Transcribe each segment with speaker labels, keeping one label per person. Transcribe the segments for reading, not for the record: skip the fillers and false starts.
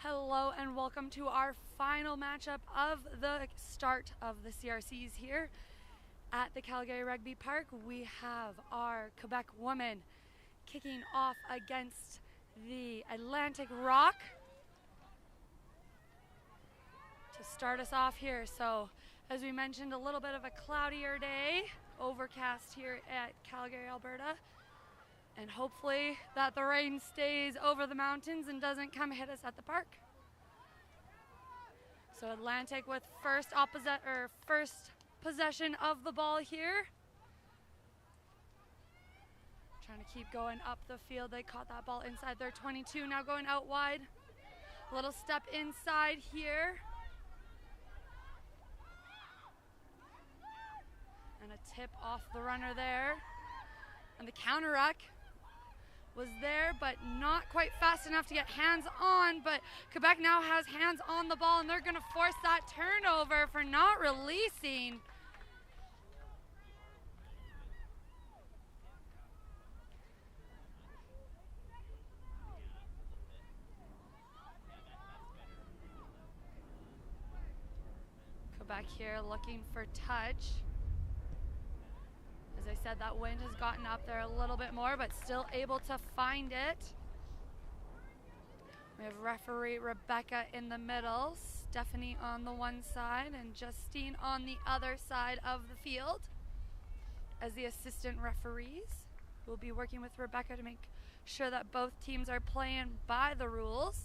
Speaker 1: Hello and welcome to our final matchup of the start of the CRCs here at the Calgary Rugby Park. We have our Quebec women kicking off against the Atlantic Rock to start us off here. So as we mentioned, a little bit of a cloudier day, overcast here at Calgary, Alberta. And hopefully that the rain stays over the mountains and doesn't come hit us at the park. So Atlantic with first possession of the ball here. Trying to keep going up the field. They caught that ball inside their 22, now going out wide. Little step inside here. And a tip off the runner there. And the counter ruck was there, but not quite fast enough to get hands on. But Quebec now has hands on the ball, and they're going to force that turnover for not releasing. Quebec here looking for touch. As I said, that wind has gotten up there a little bit more, but still able to find it. We have referee Rebecca in the middle, Stephanie on the one side, and Justine on the other side of the field as the assistant referees. We'll be working with Rebecca to make sure that both teams are playing by the rules.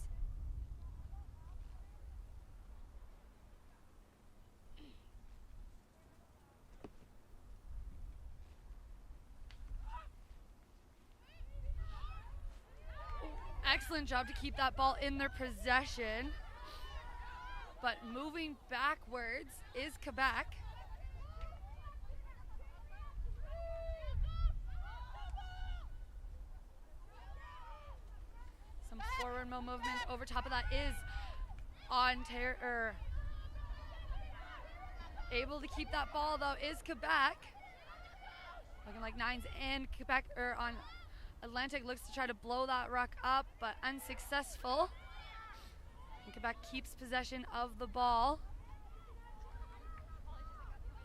Speaker 1: Excellent job to keep that ball in their possession. But moving backwards is Quebec. Some forward movement over top of that is able to keep that ball though is Quebec. Looking like nines and Quebec on Atlantic looks to try to blow that ruck up, but unsuccessful. And Quebec keeps possession of the ball.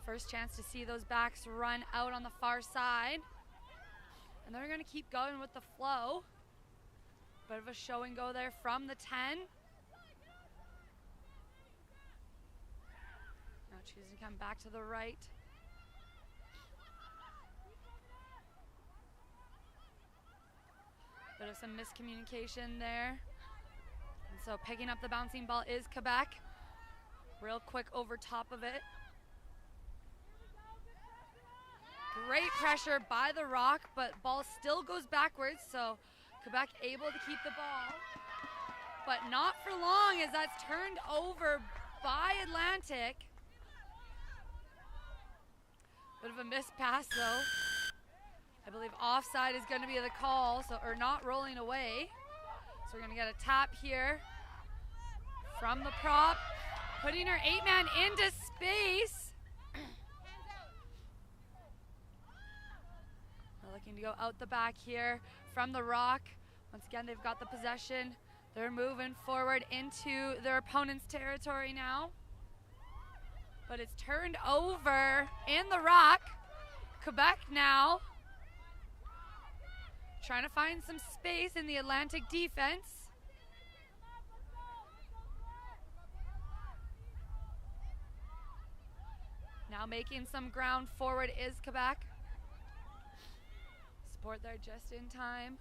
Speaker 1: First chance to see those backs run out on the far side. And they're going to keep going with the flow. Bit of a show and go there from the 10. Now choosing to come back to the right. Bit of some miscommunication there. And so picking up the bouncing ball is Quebec. Real quick over top of it. Great pressure by the Rock, but ball still goes backwards, so Quebec able to keep the ball. But not for long as that's turned over by Atlantic. Bit of a missed pass though. I believe offside is going to be the call, so or not rolling away. So we're going to get a tap here from the prop, putting her 8-man into space. They're looking to go out the back here from the Rock. Once again, they've got the possession. They're moving forward into their opponent's territory now. But it's turned over in the Rock. Quebec now trying to find some space in the Atlantic defense. Now making some ground forward is Quebec. Support there just in time.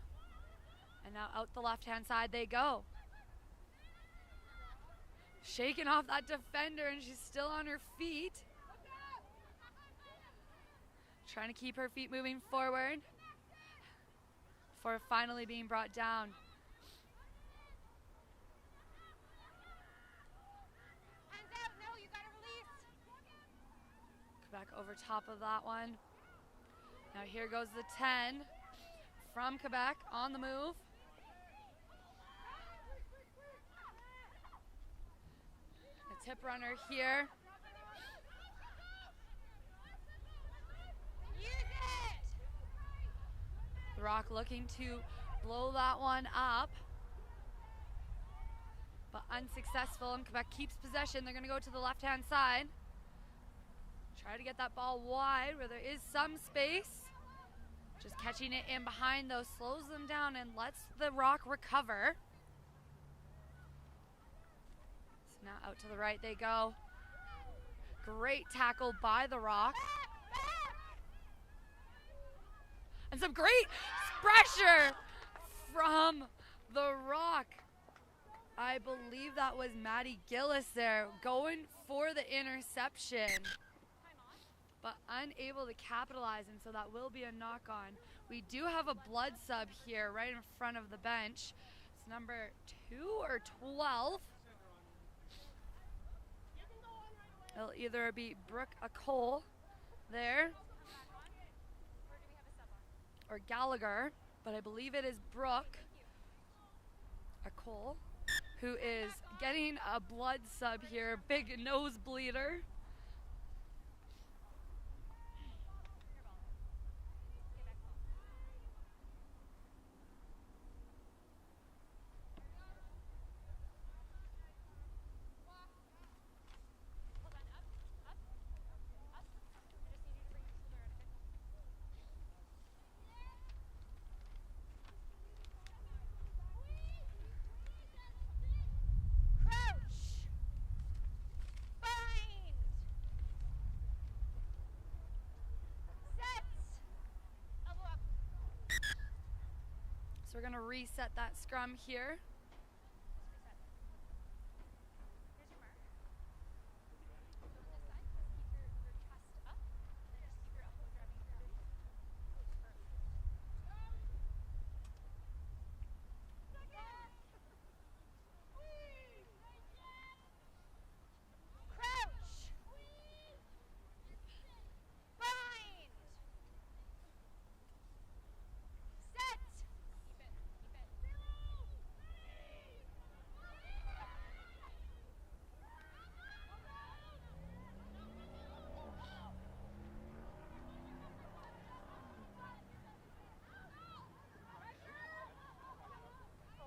Speaker 1: And now out the left-hand side they go. Shaking off that defender, and she's still on her feet. Trying to keep her feet moving forward before finally being brought down.
Speaker 2: Hands out, no, you gotta release.
Speaker 1: Quebec over top of that one. Now here goes the 10 from Quebec on the move. A tip runner here.
Speaker 2: Use it.
Speaker 1: The Rock looking to blow that one up, but unsuccessful, and Quebec keeps possession. They're going to go to the left-hand side. Try to get that ball wide where there is some space. Just catching it in behind though slows them down and lets the Rock recover. So now out to the right they go. Great tackle by the Rock. And some great pressure from the Rock. I believe that was Maddie Gillis there going for the interception, but unable to capitalize, and so that will be a knock-on. We do have a blood sub here right in front of the bench. It's number 2 or 12. It'll either be Brooke Acole there or Gallagher, but I believe it is Brooke Acole who is getting a blood sub here, big nosebleeder. So we're going to reset that scrum here.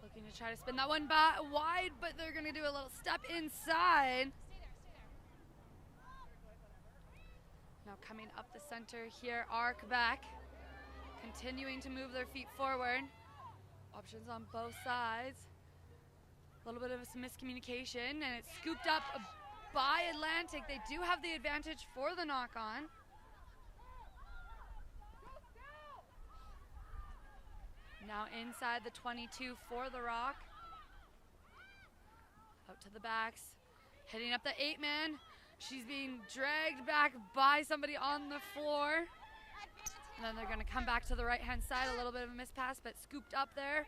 Speaker 1: Looking to try to spin that one back wide, but they're going to do a little step inside. Now coming up the center here are Quebec, continuing to move their feet forward. Options on both sides. A little bit of some miscommunication, and it's scooped up by Atlantic. They do have the advantage for the knock-on. Now inside the 22 for the Rock. Out to the backs. Hitting up the 8-man. She's being dragged back by somebody on the floor. And then they're going to come back to the right-hand side. A little bit of a mispass, but scooped up there.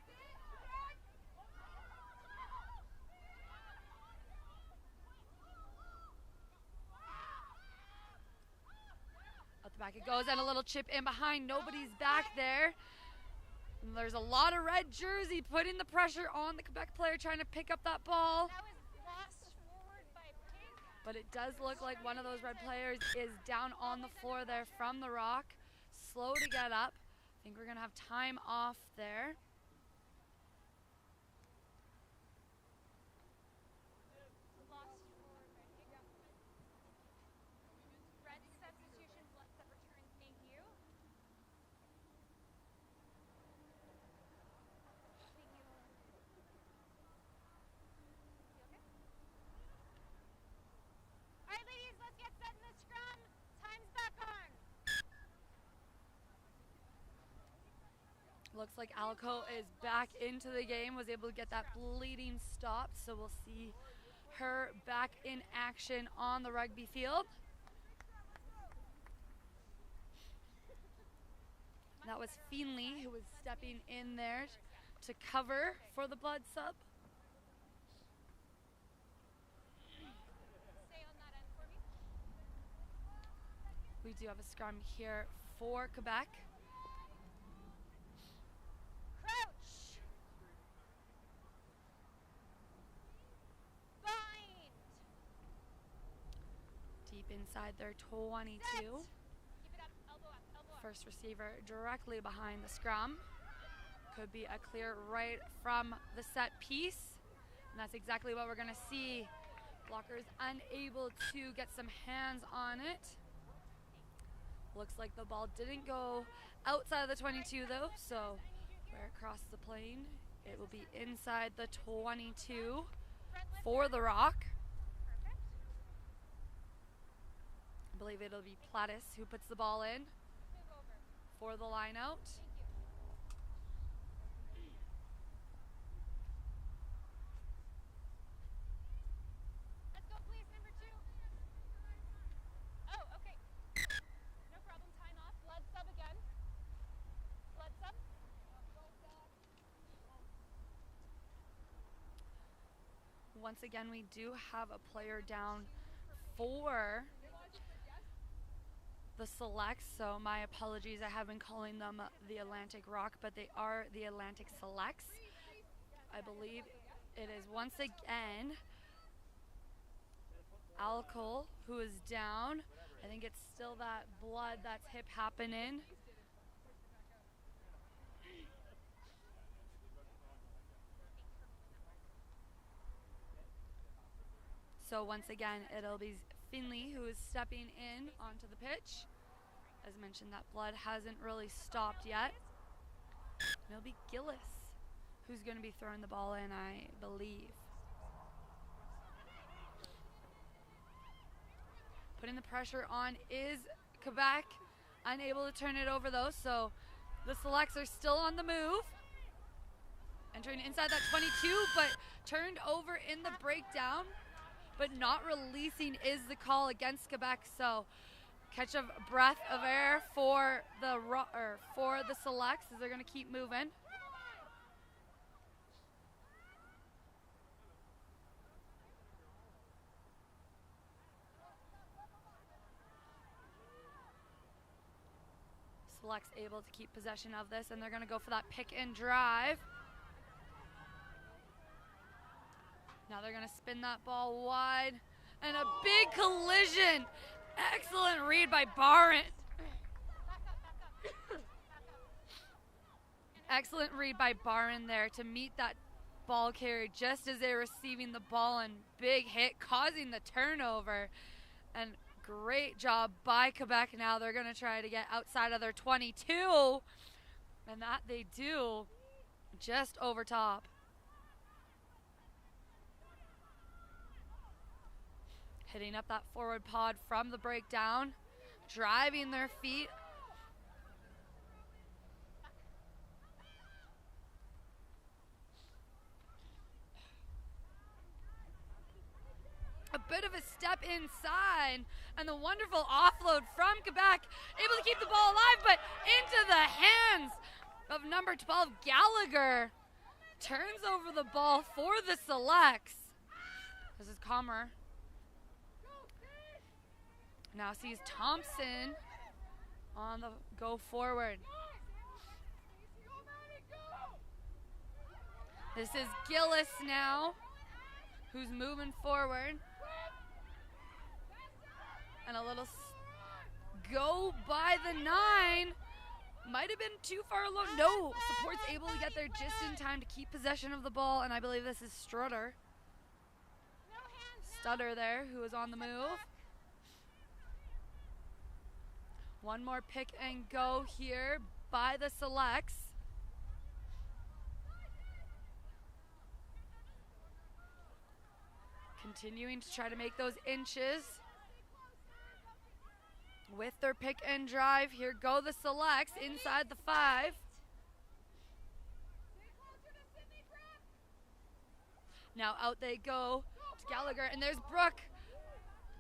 Speaker 1: Out the back it goes, and a little chip in behind. Nobody's back there. And there's a lot of red jersey putting the pressure on the Quebec player trying to pick up that ball.
Speaker 2: That was lost forward by Pink.
Speaker 1: But it does look like one of those red players is down on the floor there from the rock. Slow to get up. I think we're going to have time off there.
Speaker 2: Lost forward by Pink. Red substitution, blood that returns. Thank you. All right, ladies, let's get set in the scrum. Time's back on.
Speaker 1: Looks like Alco is back into the game, was able to get that bleeding stopped, so we'll see her back in action on the rugby field. That was Feenley who was stepping in there to cover for the blood sub.
Speaker 2: Stay on that end for me.
Speaker 1: We do have a scrum here for Quebec.
Speaker 2: Crouch. Bind.
Speaker 1: Deep inside their 22.
Speaker 2: Set. Keep it up. Elbow up. Elbow up.
Speaker 1: First receiver directly behind the scrum. Could be a clear right from the set piece. And that's exactly what we're going to see. Blockers unable to get some hands on it. Looks like the ball didn't go outside of the 22 though, so where it crossed the plane, it will be inside the 22 for the rock.
Speaker 2: Perfect.
Speaker 1: I believe it'll be Plattis who puts the ball in
Speaker 2: Move over.
Speaker 1: for the line out.
Speaker 2: Thank you. Let's go, please, number 2. Oh, okay. No problem. Time off. Blood sub again. Blood sub.
Speaker 1: Once again, we do have a player down for the Selects, so my apologies. I have been calling them the Atlantic Rock, but they are the Atlantic Selects. I believe it is once again Alcohol who is down. I think it's still that blood that's hip happening. So once again, it'll be Finley who is stepping in onto the pitch. As mentioned, that blood hasn't really stopped yet. And it'll be Gillis who's going to be throwing the ball in, I believe. Putting the pressure on is Quebec. Unable to turn it over though, so the Selects are still on the move. Entering inside that 22, but turned over in the breakdown. But not releasing is the call against Quebec, so catch a breath of air for the Selects as they're going to keep moving. Selects able to keep possession of this, and they're going to go for that pick and drive. Now they're going to spin that ball wide, and a big collision. Excellent read by Barron. Excellent read by Barron there to meet that ball carrier just as they're receiving the ball, and big hit causing the turnover. And great job by Quebec. Now they're going to try to get outside of their 22, and that they do just over top. Hitting up that forward pod from the breakdown, driving their feet. A bit of a step inside, and the wonderful offload from Quebec, able to keep the ball alive, but into the hands of number 12, Gallagher. Turns over the ball for the Selects. This is Comer. Now sees Thompson on the go forward. This is Gillis now, who's moving forward. And a little go by the 9. Might have been too far along. No, support's able to get there just in time to keep possession of the ball. And I believe this is Strutter. Stutter there, who is on the move. One more pick and go here by the Selects. Continuing to try to make those inches. With their pick and drive, here go the Selects inside the 5. Now out they go to Gallagher, and there's Brooke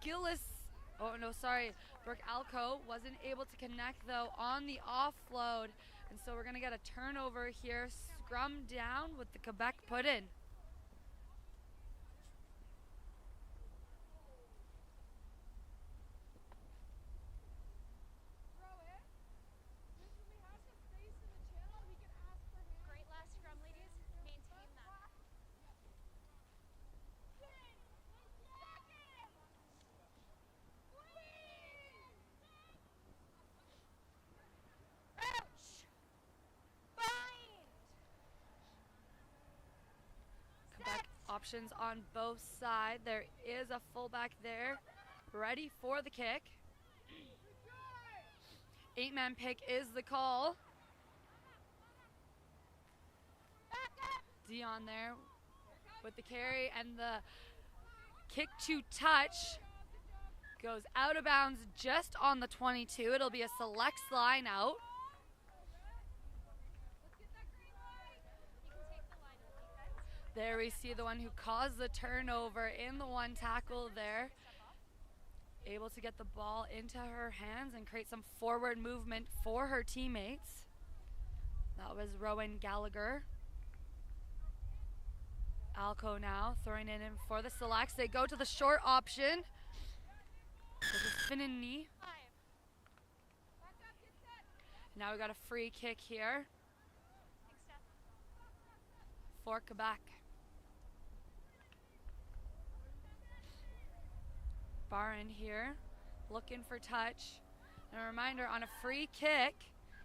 Speaker 1: Gillis. Oh no, sorry. Brooke Alco wasn't able to connect though on the offload. And so we're gonna get a turnover here. Scrum down with the Quebec put in. Options on both sides. There is a fullback there ready for the kick. 8-man pick is the call. Dion there with the carry, and the kick to touch goes out of bounds just on the 22. It'll be a Selects line out. There we see the one who caused the turnover in the one tackle there. Able to get the ball into her hands and create some forward movement for her teammates. That was Rowan Gallagher. Alco now throwing it in for the Selects. They go to the short option. This is Finney. Now we got a free kick here for Quebec. Barron here, looking for touch. And a reminder, on a free kick,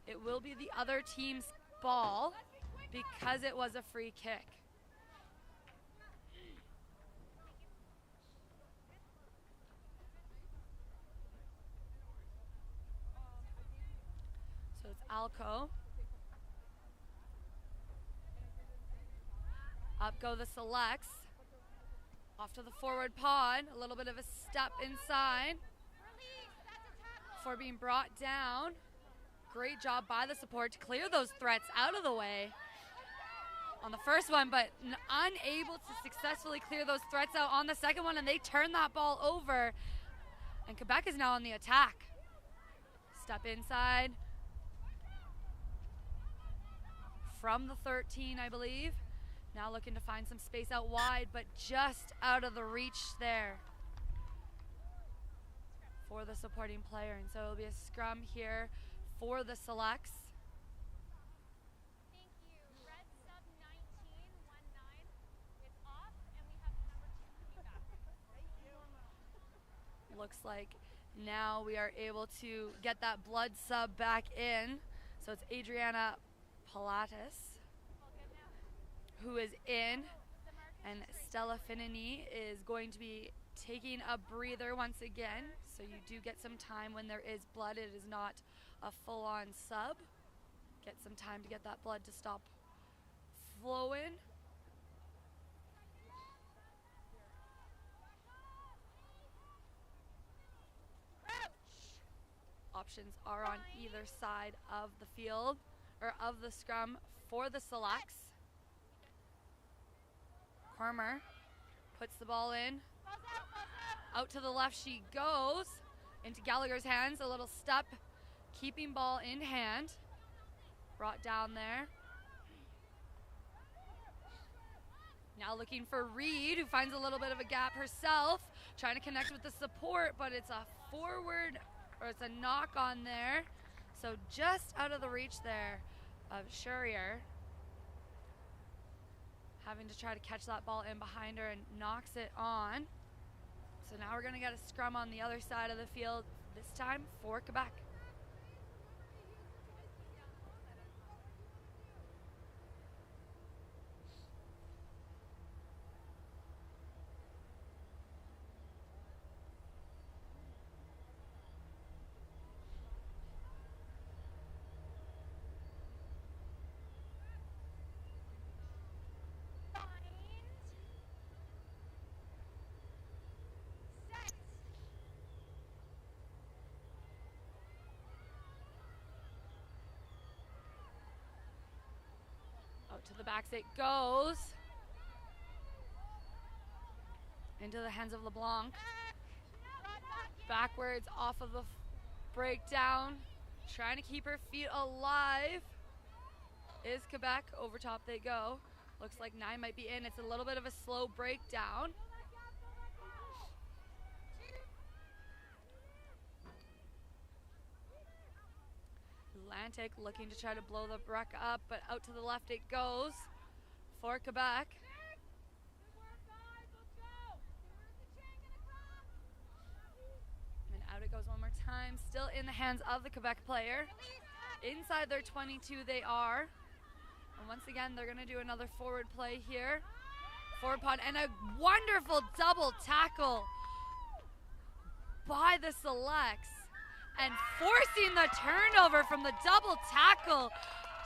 Speaker 1: it will be the other team's ball because it was a free kick. So it's Alco. Up go the Selects. Off to the forward pod, a little bit of a step inside before being brought down. Great job by the support to clear those threats out of the way on the first one, but unable to successfully clear those threats out on the second one, and they turn that ball over, and Quebec is now on the attack. Step inside from the 13, I believe. Now looking to find some space out wide, but just out of the reach there for the supporting player. And so it'll be a scrum here for the Selects.
Speaker 2: Thank you. Red sub 1919 is off, and we have number 2 coming back. Thank you.
Speaker 1: Looks like now we are able to get that blood sub back in. So it's Adriana Pilates who is in, and Stella Finney is going to be taking a breather once again. So you do get some time when there is blood. It is not a full-on sub. Get some time to get that blood to stop flowing. Options are on either side of the field, or of the scrum for the Selects. Cormer puts the ball in. out to the left she goes. Into Gallagher's hands, a little step, keeping ball in hand. Brought down there. Now looking for Reed, who finds a little bit of a gap herself. Trying to connect with the support, but it's a forward, or it's a knock on there. So just out of the reach there of Sherrier. Having to try to catch that ball in behind her and knocks it on. So now we're going to get a scrum on the other side of the field, this time for Quebec. To the backs it goes. Into the hands of LeBlanc. Backwards off of the breakdown. Trying to keep her feet alive is Quebec. Over top they go. Looks like 9 might be in. It's a little bit of a slow breakdown. Atlantic looking to try to blow the break up, but out to the left it goes for Quebec. And out it goes one more time. Still in the hands of the Quebec player. Inside their 22 they are. And once again, they're going to do another forward play here. Forward pod and a wonderful double tackle by the Selects. And forcing the turnover from the double tackle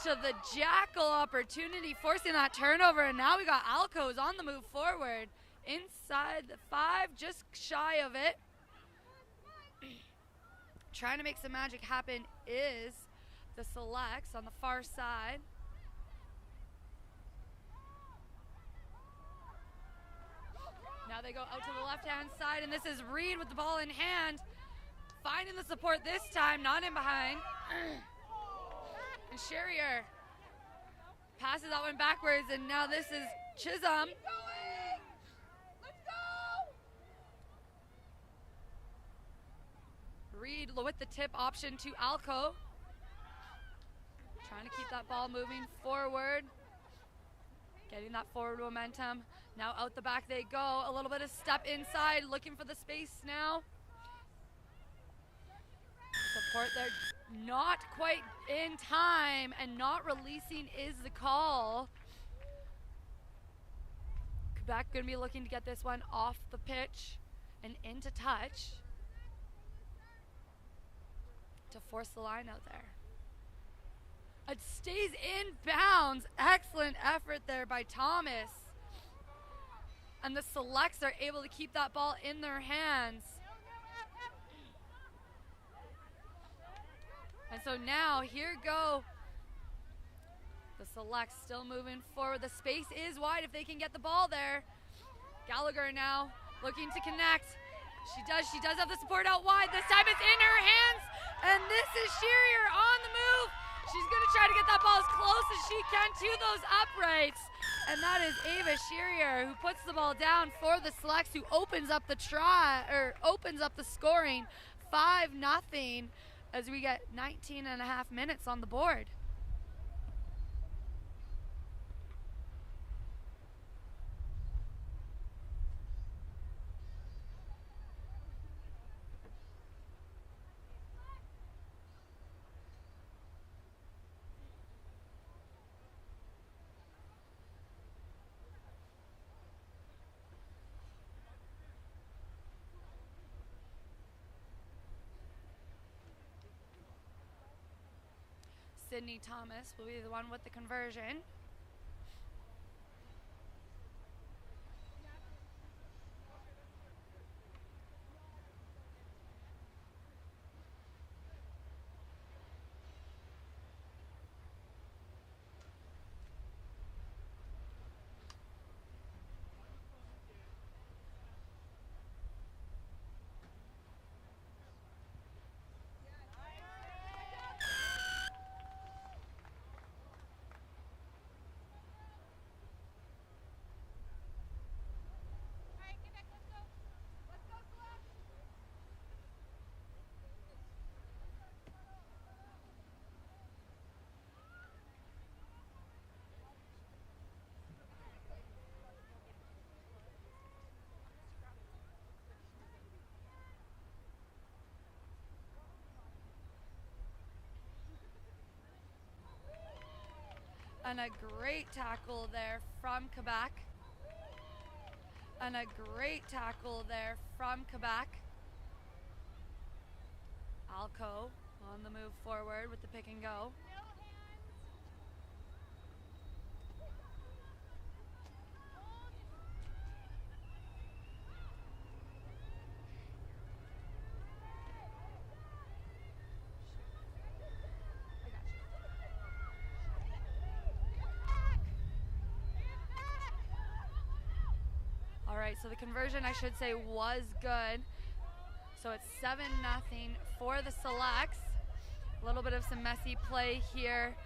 Speaker 1: to the Jackal opportunity, forcing that turnover, and now we got Alcos on the move forward. Inside the 5, just shy of it. Trying to make some magic happen is the Selects on the far side. Now they go out to the left-hand side, and this is Reed with the ball in hand. Finding the support this time, not in behind. And Sherrier passes that one backwards, and now this is Chisholm. Reed with the tip option to Alco. Trying to keep that ball moving forward. Getting that forward momentum. Now out the back they go. A little bit of step inside, looking for the space now. Support there, not quite in time, and not releasing is the call. Quebec going to be looking to get this one off the pitch and into touch to force the line out there. It stays in bounds. Excellent effort there by Thomas. And the Selects are able to keep that ball in their hands. And so now, here go the Selects still moving forward. The space is wide if they can get the ball there. Gallagher now looking to connect. She does have the support out wide. This time it's in her hands, and this is Sherrier on the move. She's gonna try to get that ball as close as she can to those uprights. And that is Ava Sherrier who puts the ball down for the Selects, who opens up the opens up the scoring 5-0. As we get 19 and a half minutes on the board. Sydney Thomas will be the one with the conversion. And a great tackle there from Quebec. And a great tackle there from Quebec. Alco on the move forward with the pick and go. All right, so the conversion, I should say, was good. So it's 7-0 for the Selects. A little bit of some messy play here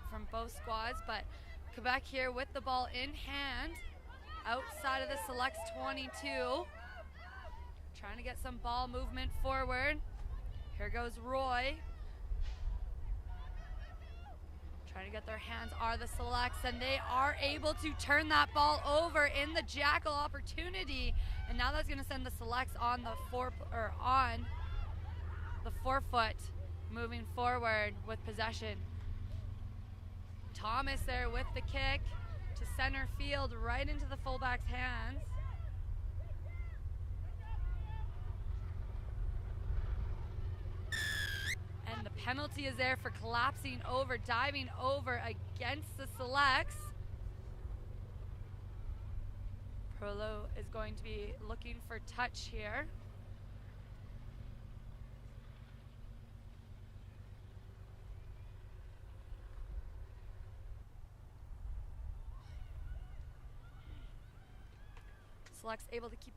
Speaker 1: from both squads, but Quebec here with the ball in hand outside of the Selects 22. Trying to get some ball movement forward. Here goes Roy. Trying to get their hands are the Selects, and they are able to turn that ball over in the jackal opportunity. And now that's going to send the Selects on the forefoot, moving forward with possession. Thomas there with the kick to center field, right into the fullback's hands. And the penalty is there for collapsing over, diving over against the Selects. Prolo is going to be looking for touch here. Selects able to keep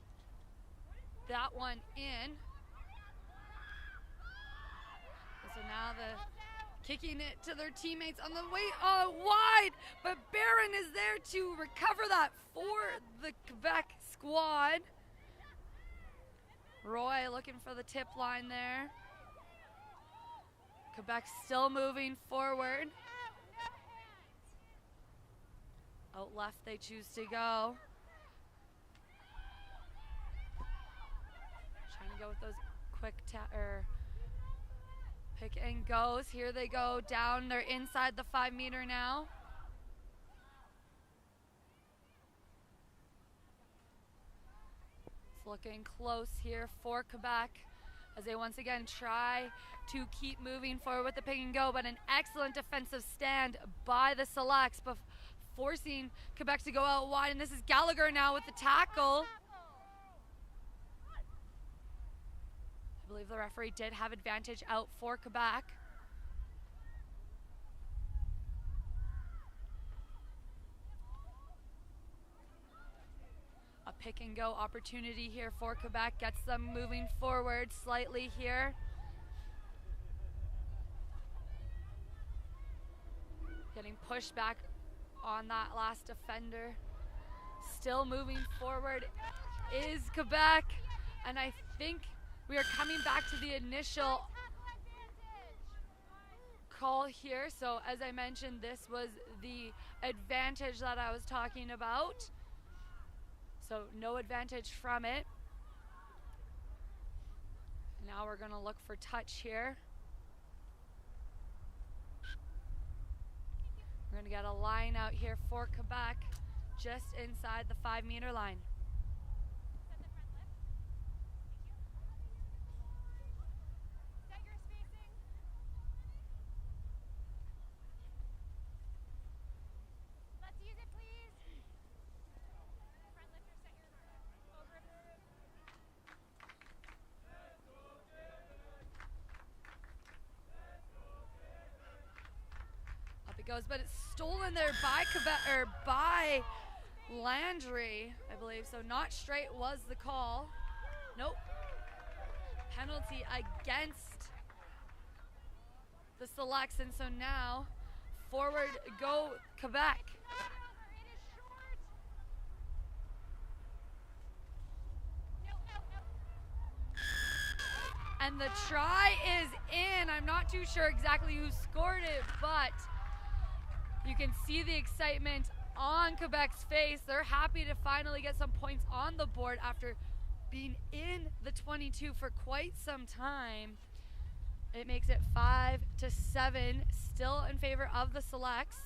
Speaker 1: that one in. So now kicking it to their teammates on the way wide, but Barron is there to recover that for the Quebec squad. Roy looking for the tip line there. Quebec still moving forward. Out left they choose to go. Trying to go with those quick pick and goes. Here they go down. They're inside the 5 meter now. It's looking close here for Quebec as they once again try to keep moving forward with the pick and go, but an excellent defensive stand by the Selects, forcing Quebec to go out wide. And this is Gallagher now with the tackle. I believe the referee did have advantage out for Quebec. A pick and go opportunity here for Quebec. Gets them moving forward slightly here. Getting pushed back on that last defender. Still moving forward is Quebec. And I think we are coming back to the initial call here. So as I mentioned, this was the advantage that I was talking about. So no advantage from it. Now we're going to look for touch here. We're going to get a line out here for Quebec just inside the 5 meter line. Goes, but it's stolen there by Quebec, or by Landry, I believe. So not straight was the call. Nope. Penalty against the Selects, and so now forward go Quebec. And the try is in. I'm not too sure exactly who scored it, but you can see the excitement on Quebec's face. They're happy to finally get some points on the board after being in the 22 for quite some time. It makes it 5-7, still in favor of the Selects.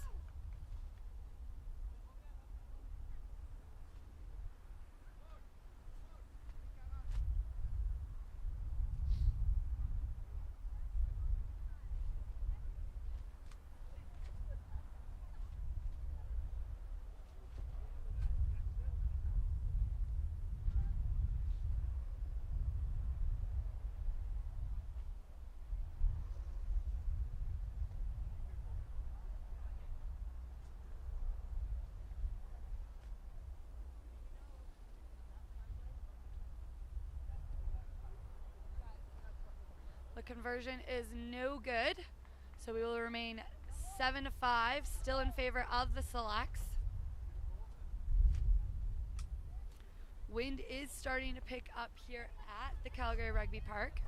Speaker 1: The conversion is no good, so we will remain 7-5, still in favor of the Selects. Wind is starting to pick up here at the Calgary Rugby Park.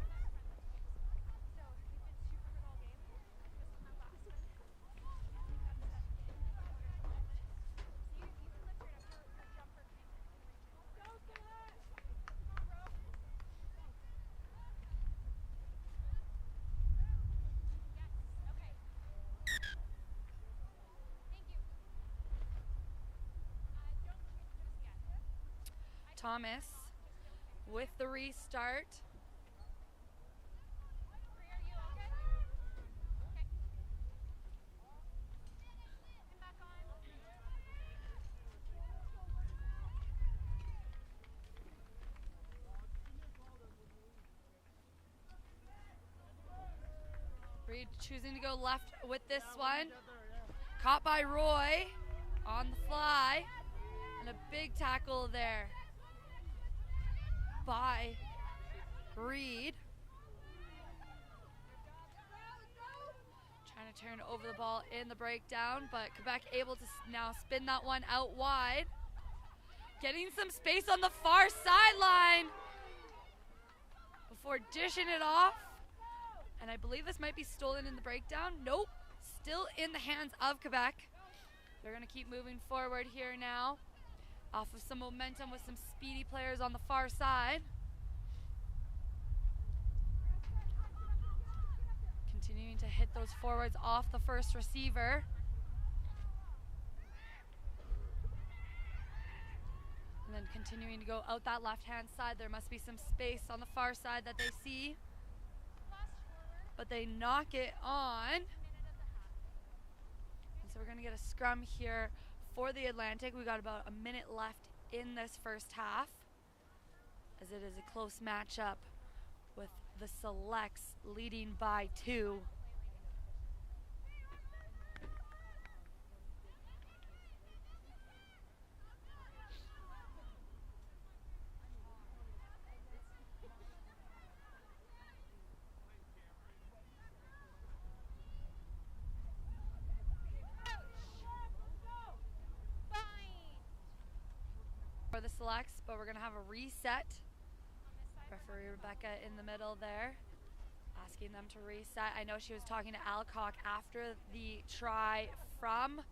Speaker 1: Thomas with the restart. Reed choosing to go left with this one. Caught by Roy on the fly. And a big tackle there by Reed. Trying to turn over the ball in the breakdown, but Quebec able to now spin that one out wide. Getting some space on the far sideline before dishing it off. And I believe this might be stolen in the breakdown. Nope, still in the hands of Quebec. They're gonna keep moving forward here now, off of some momentum with some speedy players on the far side. Continuing to hit those forwards off the first receiver. And then continuing to go out that left-hand side. There must be some space on the far side that they see. But they knock it on. And so we're gonna get a scrum here for the Atlantic. We got about a minute left in this first half, as it is a close matchup with the Selects leading by 2. For the Selects, but we're gonna have a reset. Referee Rebecca in the middle there, asking them to reset. I know she was talking to Alcock after the try from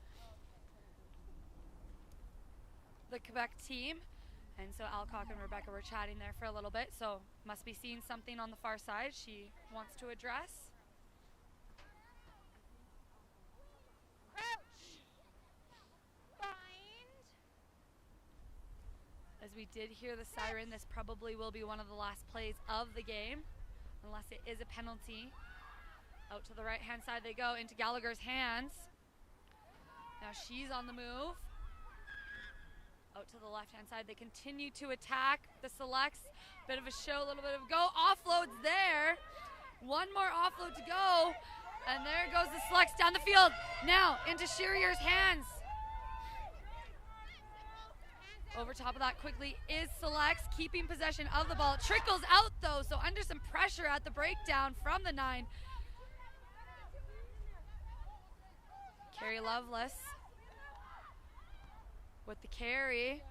Speaker 1: the Quebec team, and so Alcock and Rebecca were chatting there for a little bit, so must be seeing something on the far side she wants to address. As we did hear the siren, this probably will be one of the last plays of the game, unless it is a penalty. Out to the right-hand side they go, into Gallagher's hands. Now she's on the move. Out to the left-hand side, they continue to attack the Selects. Bit of a show, a little bit of a go. Offloads there. One more offload to go. And there goes the Selects down the field. Now into Sherrier's hands. Over top of that quickly is Selects, keeping possession of the ball. Trickles out though, so under some pressure at the breakdown from the 9. Carrie Lovelace with the carry.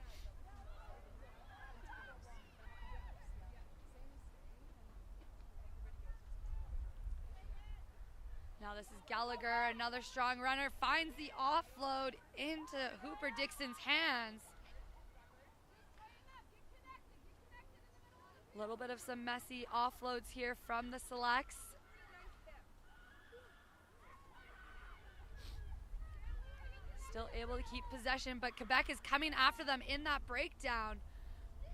Speaker 1: Now this is Gallagher, another strong runner, finds the offload into Hooper Dixon's hands. A little bit of some messy offloads here from the Selects. Still able to keep possession, but Quebec is coming after them in that breakdown.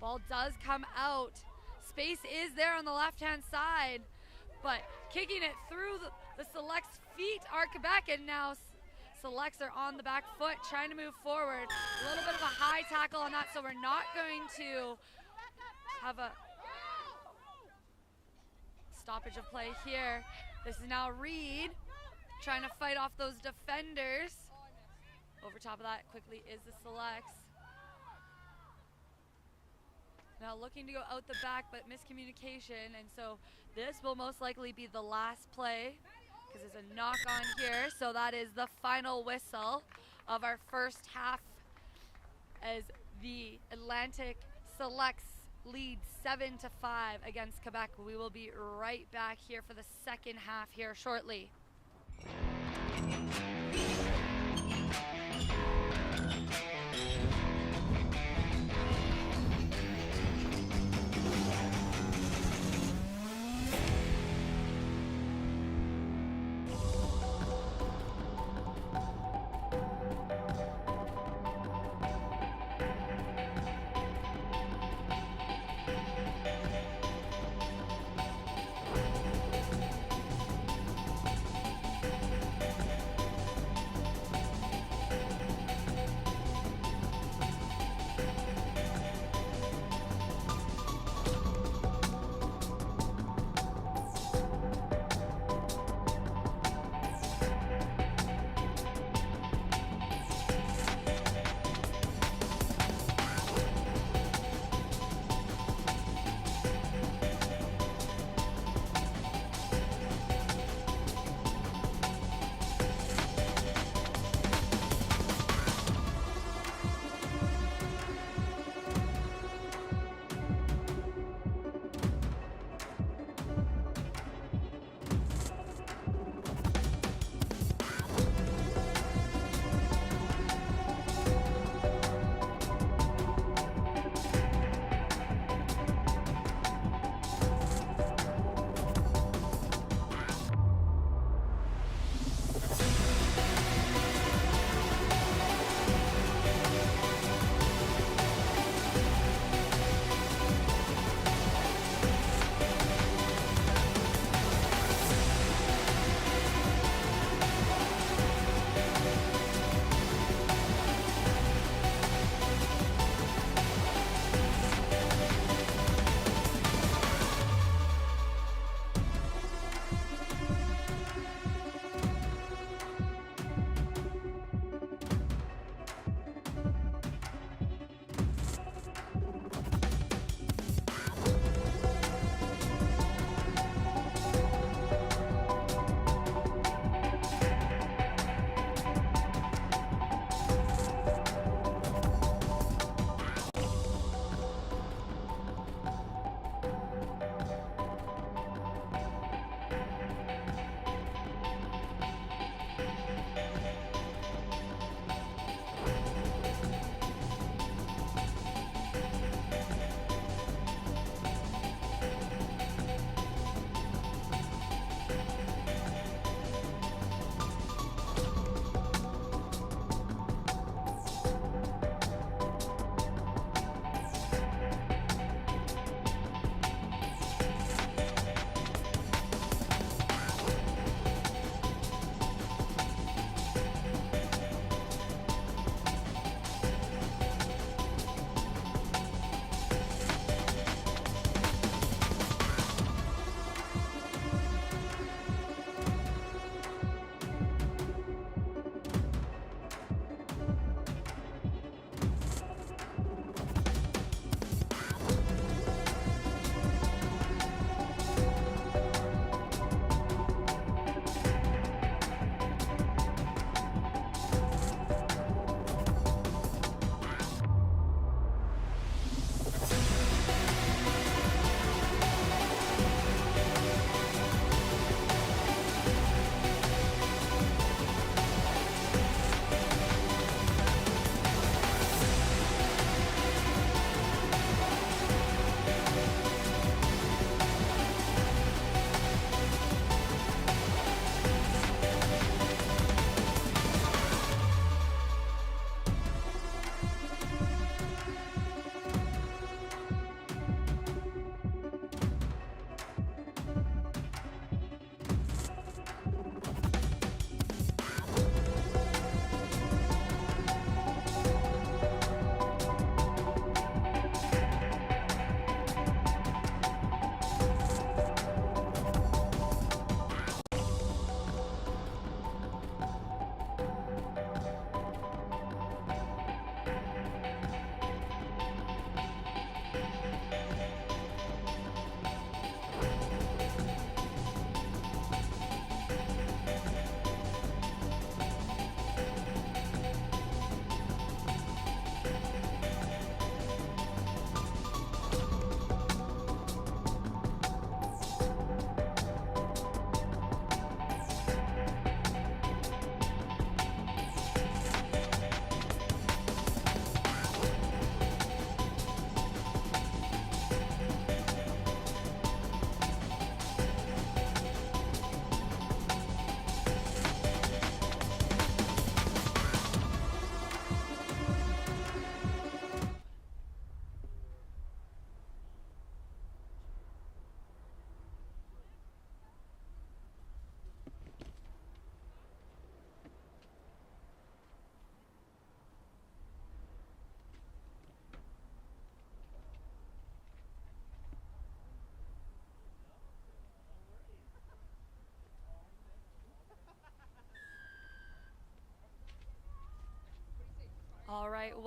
Speaker 1: Ball does come out. Space is there on the left-hand side, but kicking it through the Selects' feet are Quebec, and now Selects are on the back foot trying to move forward. A little bit of a high tackle on that, so we're not going to have a stoppage of play here. This is now Reed trying to fight off those defenders. Over top of that quickly is the Selects. Now looking to go out the back, but miscommunication, and so this will most likely be the last play because there's a knock on here. So that is the final whistle of our first half as the Atlantic Selects lead 7-5 against Quebec. We will be right back here for the second half here shortly.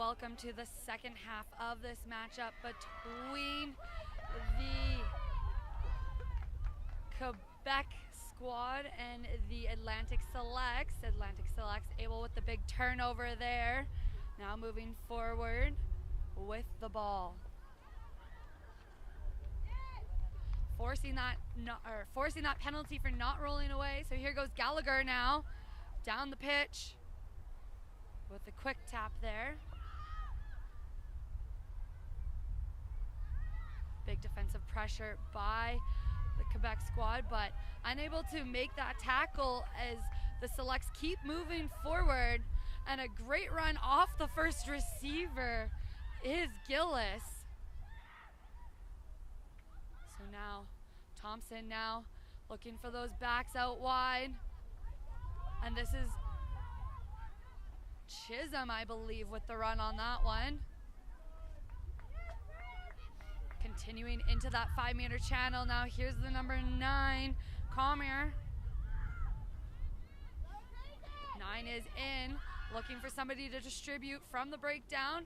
Speaker 1: welcome to the second half of this matchup between the Quebec squad and the Atlantic Selects. Atlantic Selects able with the big turnover there. Now moving forward with the ball. Forcing that penalty for not rolling away. So here goes Gallagher now down the pitch with a quick tap there. Big defensive pressure by the Quebec squad, but unable to make that tackle as the Selects keep moving forward. And a great run off the first receiver is Gillis. So now Thompson now looking for those backs out wide. And this is Chisholm, I believe, with the run on that one. Continuing into that 5-meter channel. Now here's the number 9, Comer. 9 is in, looking for somebody to distribute from the breakdown.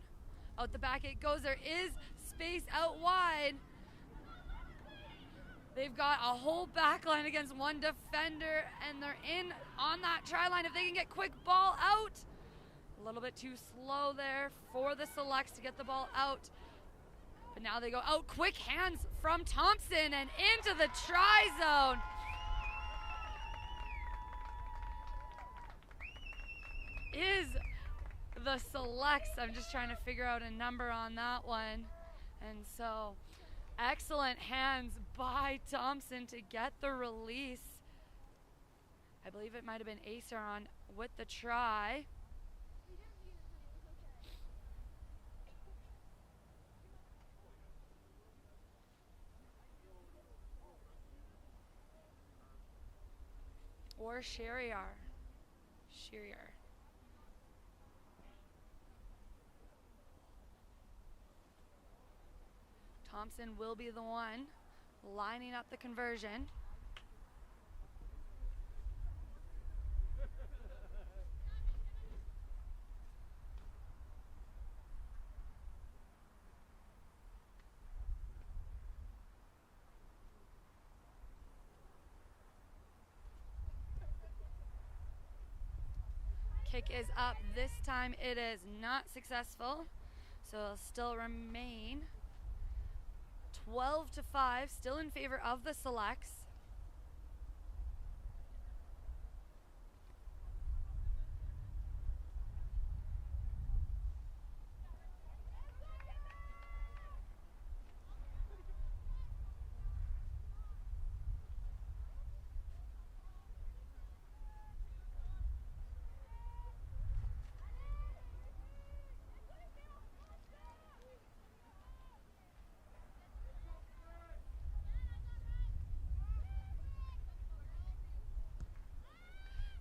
Speaker 1: Out the back it goes. There is space out wide. They've got a whole back line against one defender, and they're in on that try line. If they can get quick ball out. A little bit too slow there for the Selects to get the ball out. But now they go out. Quick hands from Thompson and into the try zone. Is the Selects. I'm just trying to figure out a number on that one. And so excellent hands by Thompson to get the release. I believe it might have been Acer on with the try. Or Sherrier. Thompson will be the one lining up the conversion. Kick is up. This time it is not successful, so it'll still remain 12-5, still in favor of the Selects.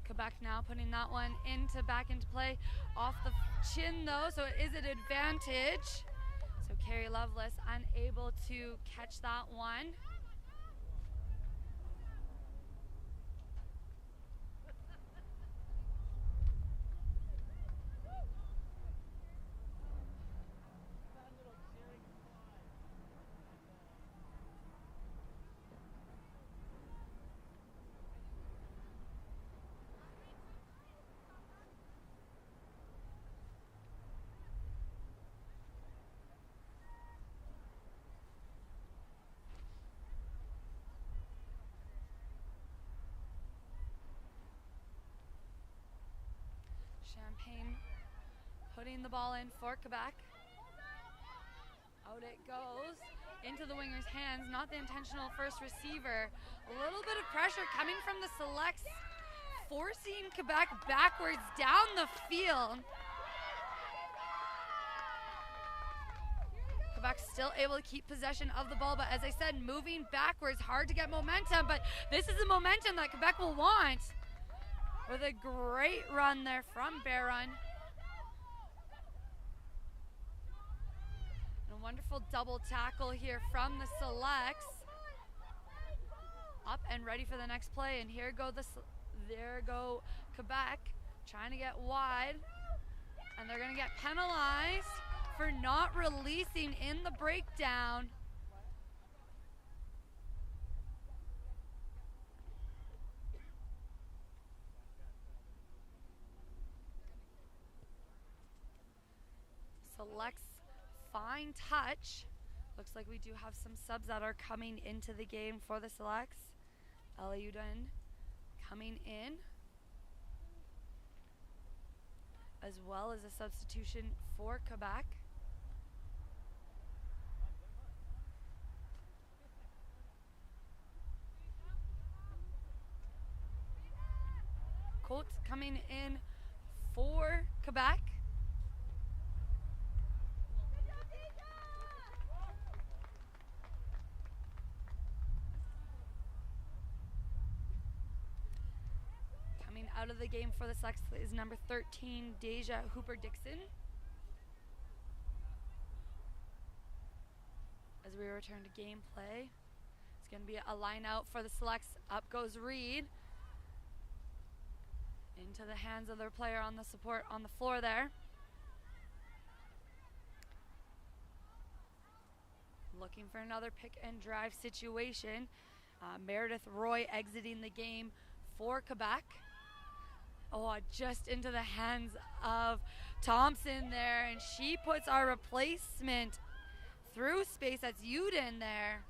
Speaker 1: Quebec now putting that one back into play off the chin though, so it is an advantage. So Carrie Lovelace unable to catch that one. Champagne putting the ball in for Quebec. Out it goes into the winger's hands, not the intentional first receiver. A little bit of pressure coming from the Selects, forcing Quebec backwards down the field. Quebec still able to keep possession of the ball, but as I said, moving backwards, hard to get momentum, but this is the momentum that Quebec will want. With a great run there from Barron. And a wonderful double tackle here from the Selects. Up and ready for the next play, and there go Quebec trying to get wide. And they're going to get penalized for not releasing in the breakdown. Selects fine touch. Looks like we do have some subs that are coming into the game for the selects. Eliuden coming in, as well as a substitution for Quebec. Colts coming in for Quebec. Coming out of the game for the Selects is number 13, Deja Hooper-Dixon. As we return to gameplay, it's going to be a line out for the Selects. Up goes Reed. Into the hands of their player on the support on the floor there. Looking for another pick and drive situation. Meredith Roy exiting the game for Quebec. Oh, just into the hands of Thompson there, and she puts our replacement through space. That's Uden there.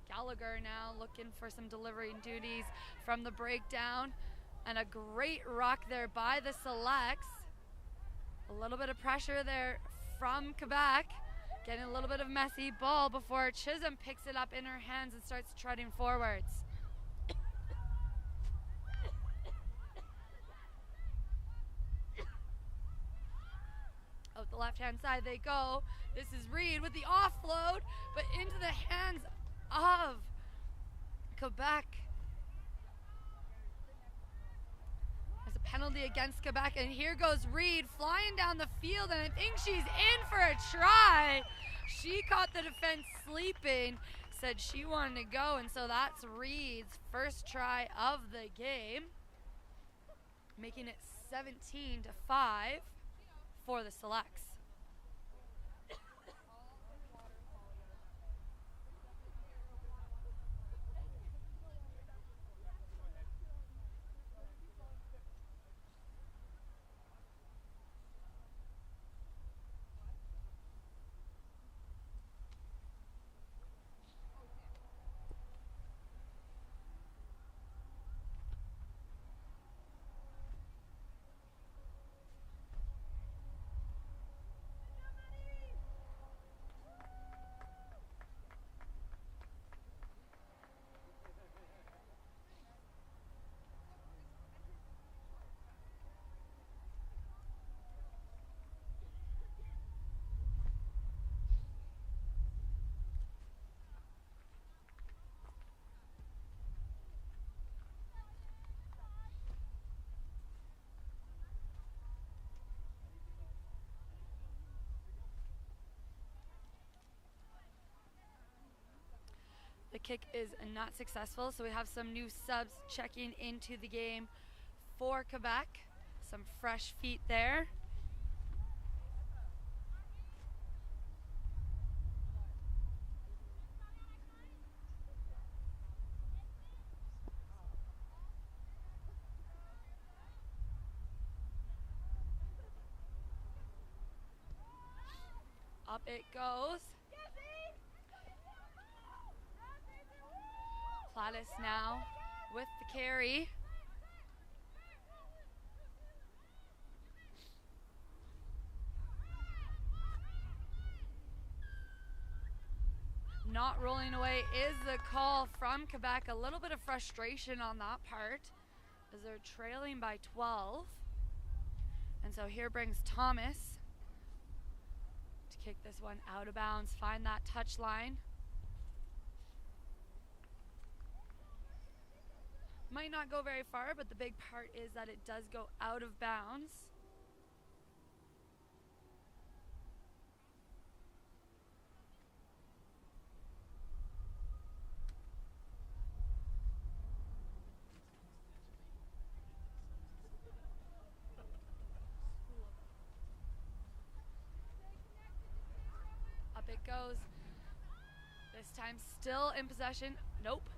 Speaker 1: Gallagher now looking for some delivery duties from the breakdown, and a great rock there by the Selects. A little bit of pressure there from Quebec, getting a little bit of messy ball before Chisholm picks it up in her hands and starts trotting forwards. Out the left-hand side they go. This is Reed with the offload, but into the hands of Quebec. There's a penalty against Quebec, and here goes Reed flying down the field, and I think she's in for a try. She caught the defense sleeping, said she wanted to go, and so that's Reed's first try of the game, making it 17-5 for the Selects. The kick is not successful, so we have some new subs checking into the game for Quebec. Some fresh feet there. Up it goes. Plattis now with the carry. Not rolling away is the call from Quebec. A little bit of frustration on that part as they're trailing by 12. And so here brings Thomas to kick this one out of bounds, find that touch line. Might not go very far, but the big part is that it does go out of bounds. it goes. This time still in possession. Nope.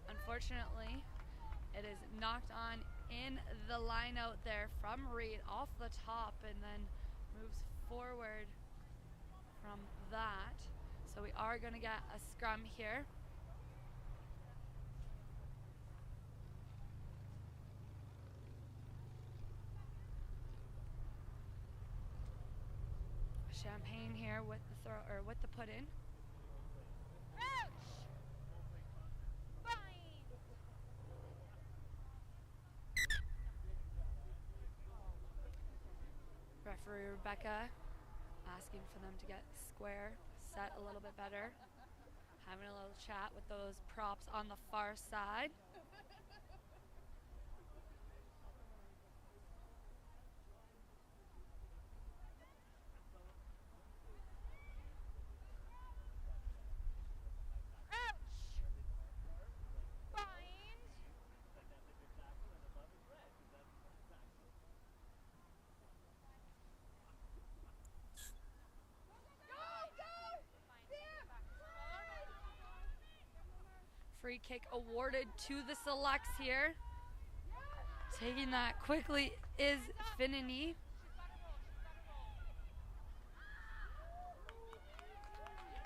Speaker 1: Unfortunately, it is knocked on in the line out there from Reed off the top and then moves forward from that. So we are going to get a scrum here. Champagne here with the throw or with the put in. Referee Rebecca asking for them to get square, set a little bit better. Having a little chat with those props on the far side. Free kick awarded to the selects here. Taking that quickly is Finini.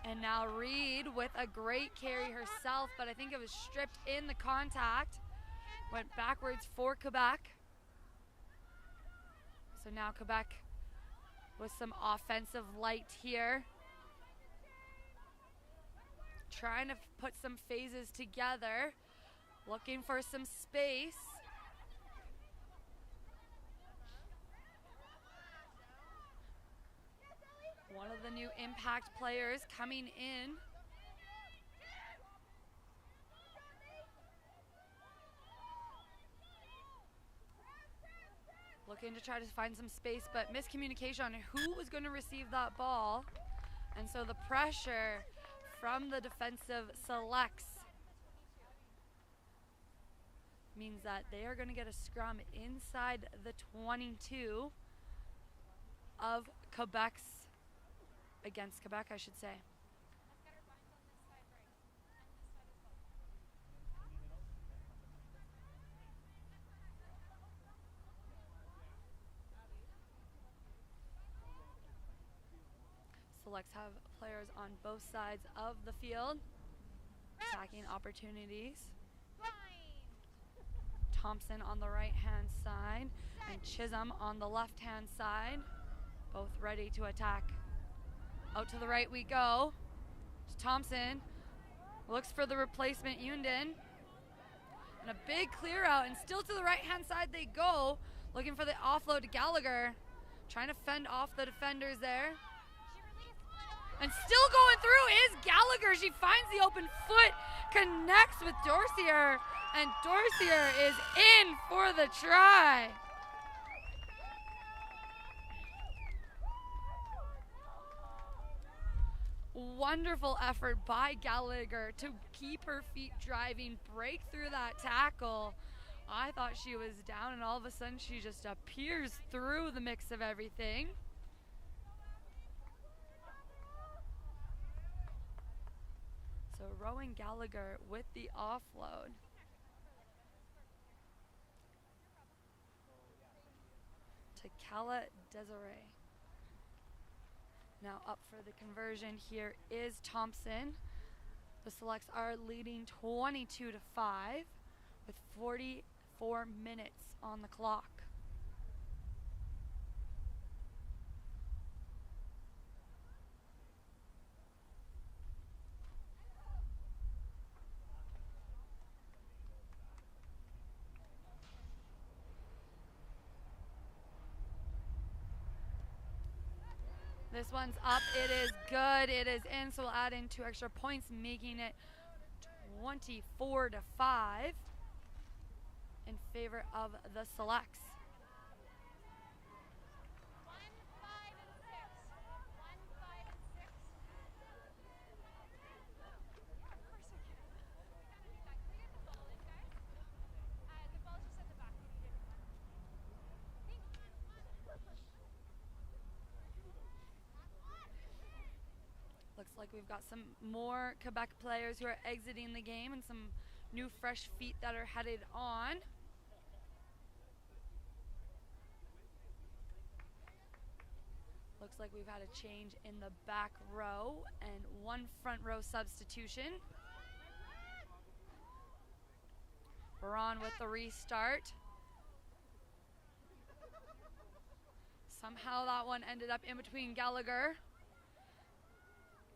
Speaker 1: And now Reed with a great carry herself, but I think it was stripped in the contact. Went backwards for Quebec. So now Quebec with some offensive light here. Trying to put some phases together. Looking for some space. One of the new impact players coming in. Looking to try to find some space, but miscommunication on who was going to receive that ball. And so the pressure from the defensive selects means that they are going to get a scrum inside the 22 of Quebec's, against Quebec, I should say. Selects have players on both sides of the field, attacking opportunities. Thompson on the right-hand side and Chisholm on the left-hand side, both ready to attack. Out to the right we go. Thompson looks for the replacement Yunden. And a big clear out, and still to the right-hand side they go, looking for the offload to Gallagher. Trying to fend off the defenders there. And still going through is Gallagher. She finds the open foot, connects with Dorcier, and Dorcier is in for the try. Wonderful effort by Gallagher to keep her feet driving, break through that tackle. I thought she was down, and all of a sudden she just appears through the mix of everything. So Rowan Gallagher with the offload. To Cala Desiree. Now up for the conversion here is Thompson. The selects are leading 22-5 with 44 minutes on the clock. This one's up, it is good, it is in, so we'll add in 2 extra points, making it 24-5 in favor of the selects. Looks like we've got some more Quebec players who are exiting the game and some new fresh feet that are headed on. Looks like we've had a change in the back row and one front row substitution. We're on with the restart. Somehow that one ended up in between Gallagher,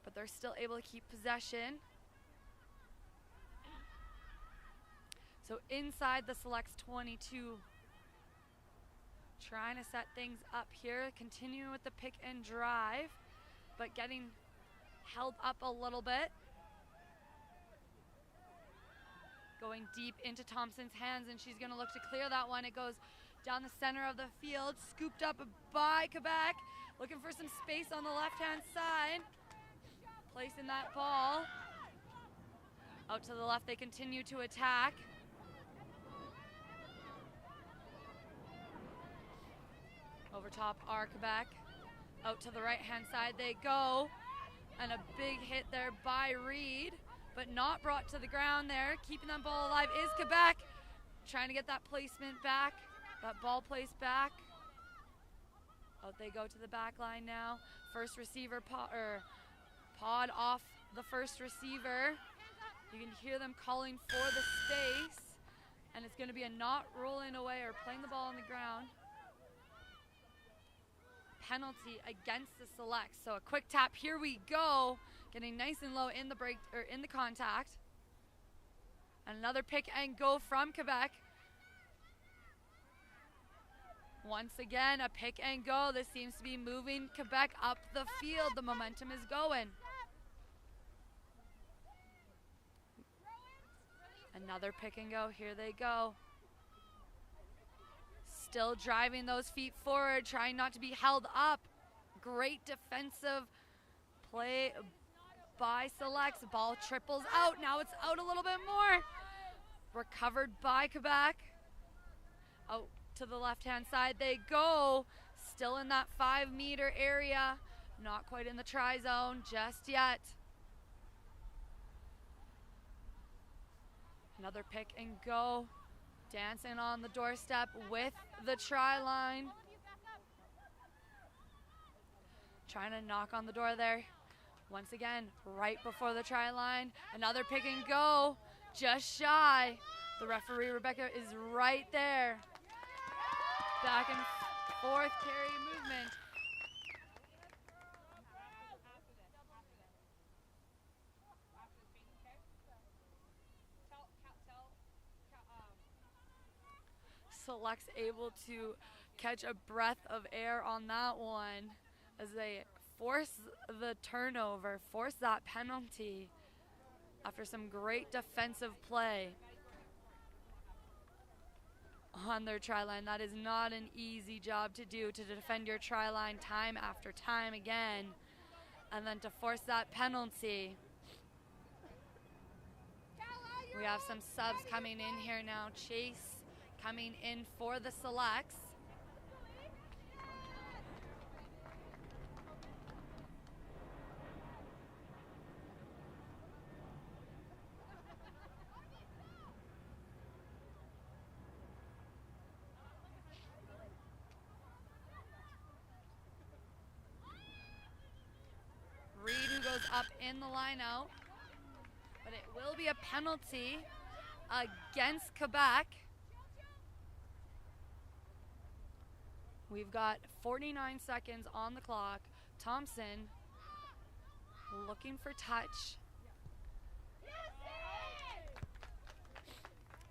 Speaker 1: but they're still able to keep possession. So inside the Selects 22, trying to set things up here, continuing with the pick and drive, but getting held up a little bit. Going deep into Thompson's hands, and she's going to look to clear that one. It goes down the center of the field, scooped up by Quebec, looking for some space on the left-hand side. Placing that ball. Out to the left, they continue to attack. Over top are Quebec. Out to the right-hand side they go. And a big hit there by Reed, but not brought to the ground there. Keeping that ball alive is Quebec. Trying to get that placement back, that ball placed back. Out they go to the back line now. First receiver pod off the first receiver. You can hear them calling for the space, and it's going to be a not rolling away or playing the ball on the ground. Penalty against the Selects. So a quick tap. Here we go. Getting nice and low in the break or in the contact. Another pick and go from Quebec. Once again, a pick and go. This seems to be moving Quebec up the field. The momentum is going. Another pick and go. Here they go. Still driving those feet forward, trying not to be held up. Great defensive play by Selects. Ball triples out. Now it's out a little bit more. Recovered by Quebec. Out to the left-hand side they go. Still in that 5-meter area. Not quite in the try zone just yet. Another pick and go. Dancing on the doorstep with the try line. Trying to knock on the door there. Once again, right before the try line. Another pick and go. Just shy. The referee, Rebecca, is right there. Back and forth carry movement. Selects able to catch a breath of air on that one as they force the turnover, force that penalty after some great defensive play on their try line. That is not an easy job to do, to defend your try line time after time again, and then to force that penalty. We have some subs coming in here now. Chase coming in for the Selects. Reed, who goes up in the line out, but it will be a penalty against Quebec. We've got 49 seconds on the clock. Thompson looking for touch.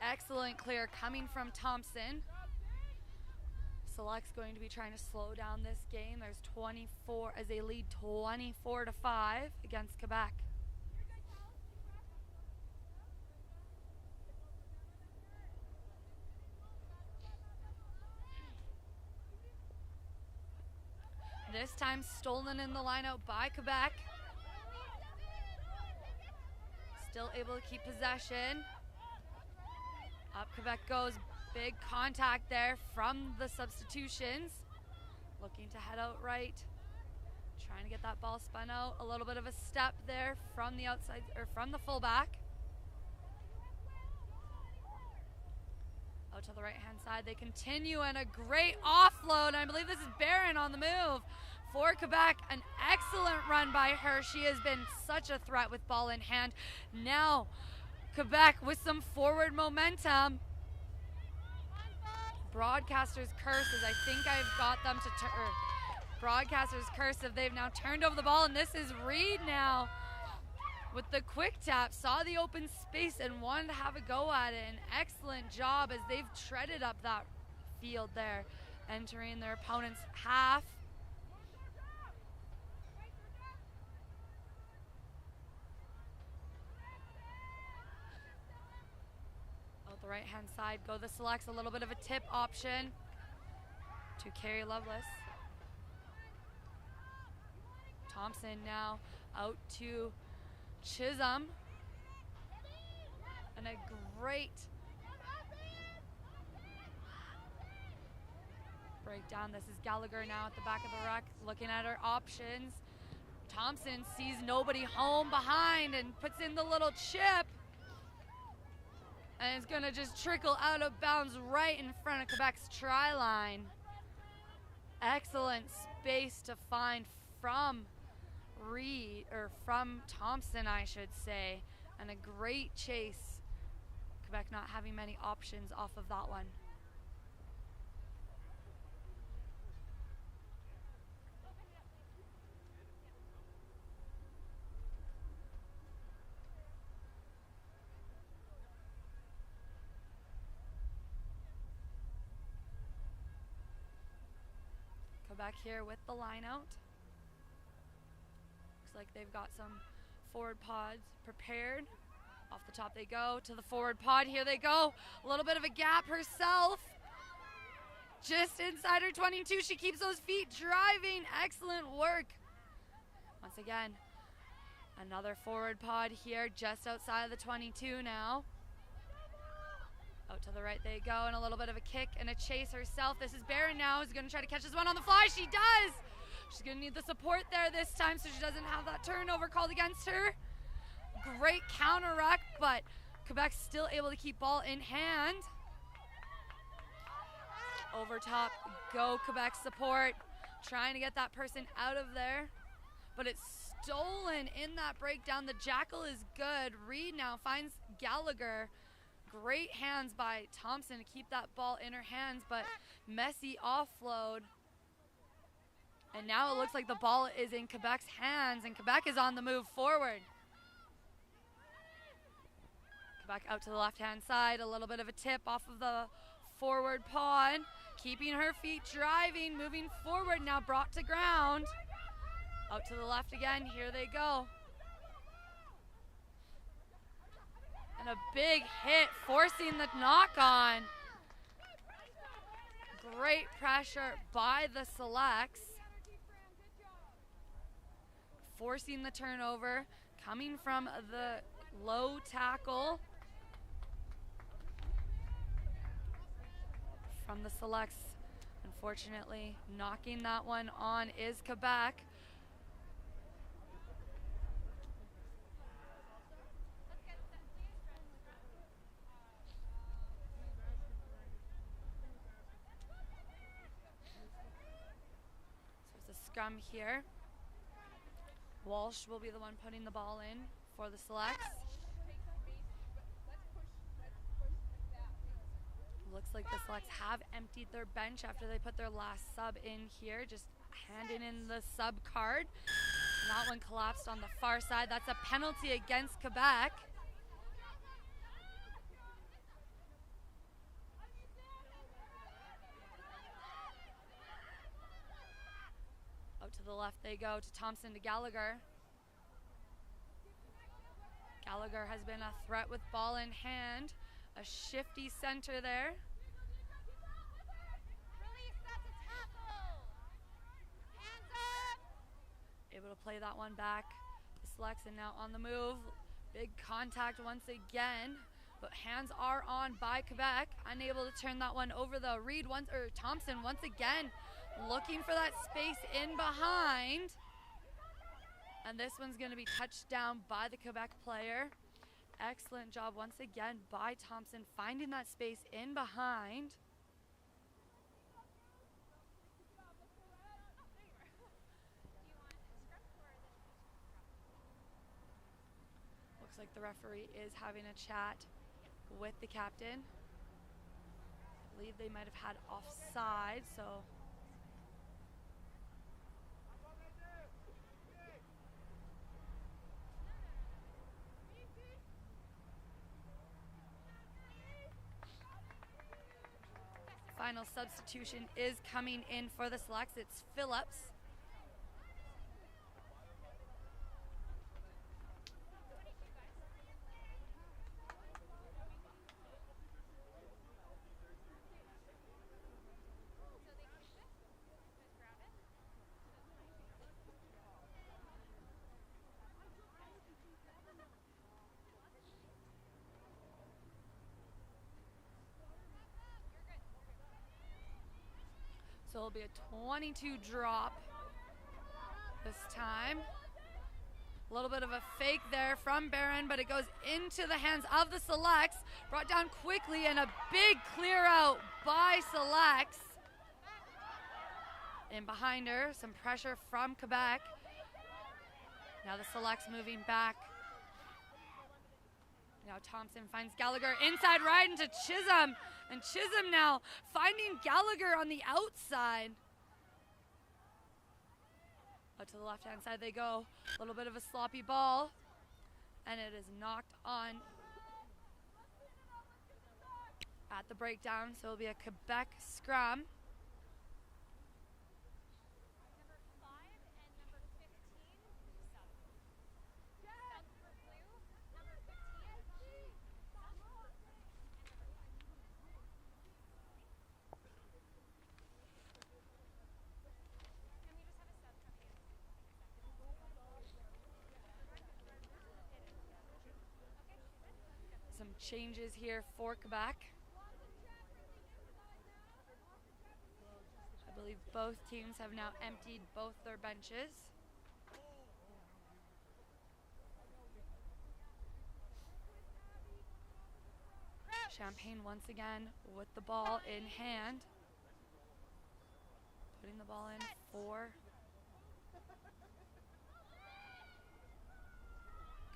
Speaker 1: Excellent clear coming from Thompson. Select's going to be trying to slow down this game. There's 24 as they lead 24-5 against Quebec. This time stolen in the lineout by Quebec. Still able to keep possession. Up Quebec goes. Big contact there from the substitutions. Looking to head out right. Trying to get that ball spun out. A little bit of a step there from the outside, or from the fullback. Out to the right-hand side. They continue, and a great offload. I believe this is Barron on the move for Quebec. An excellent run by her. She has been such a threat with ball in hand. Now, Quebec with some forward momentum. Broadcaster's curse is, I think I've got them to turn. Broadcaster's cursive. They've now turned over the ball, and this is Reed now with the quick tap. Saw the open space and wanted to have a go at it. An excellent job as they've treaded up that field there, entering their opponent's half. Out the right-hand side go the selects. A little bit of a tip option to Carrie Lovelace. Thompson now out to Chisholm. And a great breakdown. This is Gallagher now at the back of the ruck, looking at her options. Thompson sees nobody home behind and puts in the little chip. And it's going to just trickle out of bounds right in front of Quebec's try line. Excellent space to find from Reed, or from Thompson, I should say. And a great chase. Quebec not having many options off of that one. Quebec here with the line out. Looks like they've got some forward pods prepared. Off the top they go to the forward pod. Here they go. A little bit of a gap herself. Just inside her 22. She keeps those feet driving. Excellent work. Once again, another forward pod here just outside of the 22 now. Out to the right they go, and a little bit of a kick and a chase herself. This is Barron now, who's going to try to catch this one on the fly. She does! She's going to need the support there this time so she doesn't have that turnover called against her. Great counter ruck, but Quebec's still able to keep ball in hand. Over top, go Quebec support. Trying to get that person out of there, but it's stolen in that breakdown. The jackal is good. Reed now finds Gallagher. Great hands by Thompson to keep that ball in her hands, but messy offload. And now it looks like the ball is in Quebec's hands, and Quebec is on the move forward. Quebec out to the left-hand side, a little bit of a tip off of the forward pod. Keeping her feet driving, moving forward, now brought to ground. Out to the left again, here they go. And a big hit, forcing the knock-on. Great pressure by the selects. Forcing the turnover, coming from the low tackle. From the selects, unfortunately, knocking that one on is Quebec. So it's a scrum here. Walsh will be the one putting the ball in for the selects. Looks like the selects have emptied their bench after they put their last sub in here, just handing in the sub card. And that one collapsed on the far side. That's a penalty against Quebec. Out to the left they go, to Thompson, to Gallagher. Gallagher has been a threat with ball in hand. A shifty center there. Able to play that one back. The selects and now on the move. Big contact once again. But hands are on by Quebec. Unable to turn that one over the Reed once, or Thompson once again. Looking for that space in behind. And this one's going to be touched down by the Quebec player. Excellent job once again by Thompson, finding that space in behind. Looks like the referee is having a chat with the captain. I believe they might have had offside, so... Final substitution is coming in for the Selects. It's Phillips. So it'll be a 22 drop this time. A little bit of a fake there from Barron, but it goes into the hands of the Selects. Brought down quickly, and a big clear out by Selects. In behind her, some pressure from Quebec. Now the Selects moving back. Now Thompson finds Gallagher inside right into Chisholm. And Chisholm now finding Gallagher on the outside. Out to the left-hand side they go. A little bit of a sloppy ball. And it is knocked on at the breakdown. So it'll be a Quebec scrum. Some changes here for Quebec. I believe both teams have now emptied both their benches. Champagne once again with the ball in hand. Putting the ball in for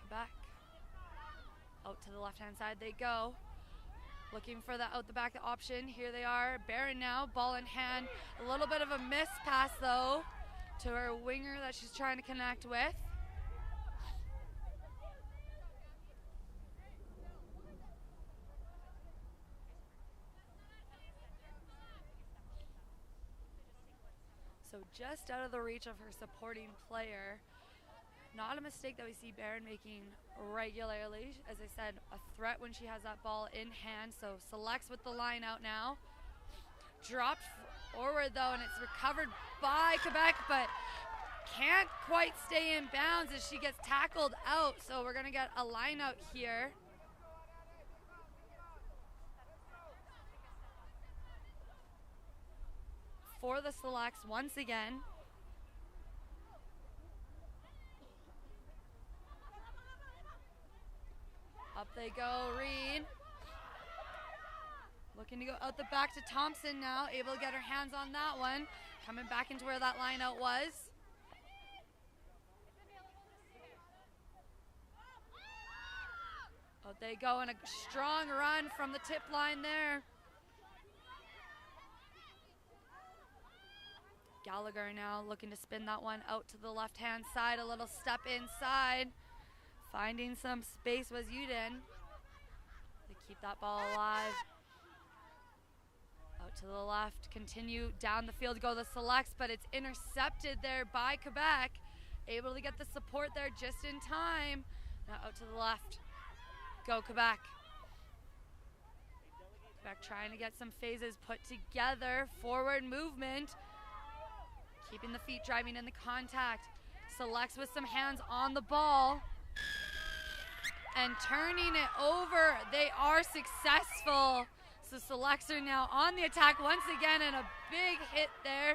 Speaker 1: Quebec. Out to the left-hand side they go. Looking for the out-the-back option. Here they are. Barron now, ball in hand. A little bit of a miss pass, though, to her winger that she's trying to connect with. So just out of the reach of her supporting player. Not a mistake that we see Barron making regularly. As I said, a threat when she has that ball in hand. So Selects with the line out now. Dropped forward though, and it's recovered by Quebec, but can't quite stay in bounds as she gets tackled out. So we're gonna get a line out here. For the Selects once again. Up they go, Reed. Looking to go out the back to Thompson now. Able to get her hands on that one. Coming back into where that line out was. Out they go, and a strong run from the tip line there. Gallagher now looking to spin that one out to the left-hand side. A little step inside. Finding some space was Uden. They keep that ball alive. Out to the left. Continue down the field. Go the Selects, but it's intercepted there by Quebec. Able to get the support there just in time. Now out to the left. Go Quebec. Quebec trying to get some phases put together. Forward movement. Keeping the feet driving in the contact. Selects with some hands on the ball. And turning it over. They are successful. So Selects are now on the attack once again, and a big hit there.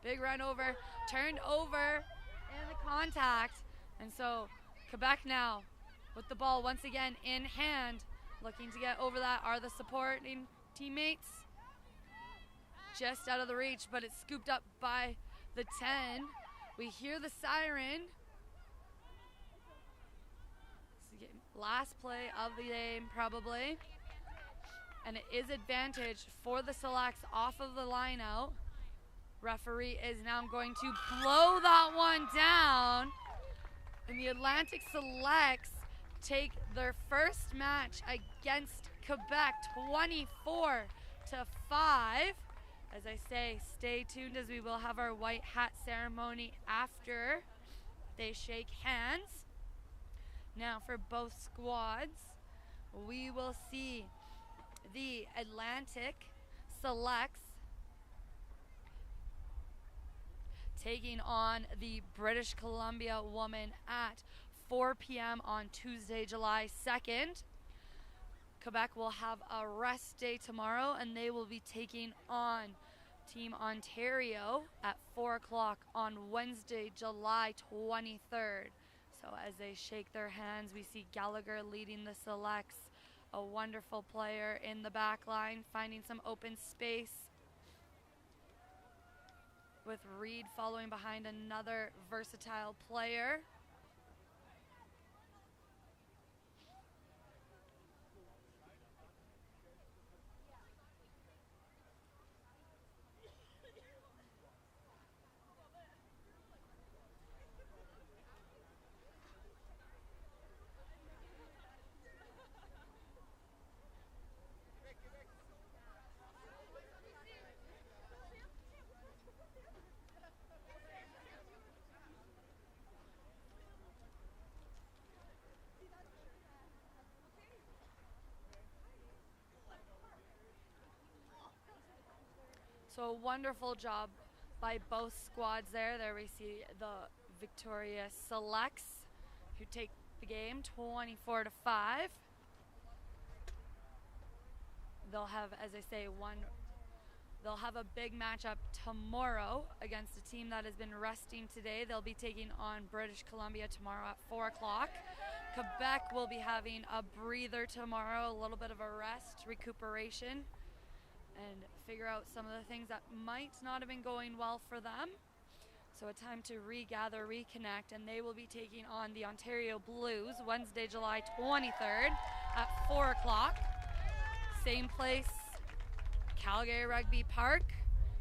Speaker 1: Big run over. Turned over in the contact. And so Quebec now with the ball once again in hand. Looking to get over that are the supporting teammates. Just out of the reach, but it's scooped up by the 10. We hear the siren. Last play of the game probably. And it is advantage for the Selects off of the line out. Referee is now going to blow that one down. And the Atlantic Selects take their first match against Quebec 24-5. As I say, stay tuned as we will have our white hat ceremony after they shake hands. Now for both squads, we will see the Atlantic Selects taking on the British Columbia women at 4 p.m. on Tuesday, July 2nd. Quebec will have a rest day tomorrow, and they will be taking on Team Ontario at 4 o'clock on Wednesday, July 23rd. So as they shake their hands, we see Gallagher leading the Selects, a wonderful player in the back line, finding some open space, with Reed following behind, another versatile player. So a wonderful job by both squads there. There we see the victorious Selects who take the game 24-5. They'll have, as I say, they'll have a big matchup tomorrow against a team that has been resting today. They'll be taking on British Columbia tomorrow at 4 o'clock. Quebec will be having a breather tomorrow, a little bit of a rest, recuperation, and figure out some of the things that might not have been going well for them. So a time to regather, reconnect, and they will be taking on the Ontario Blues Wednesday, July 23rd at 4 o'clock. Same place, Calgary Rugby Park.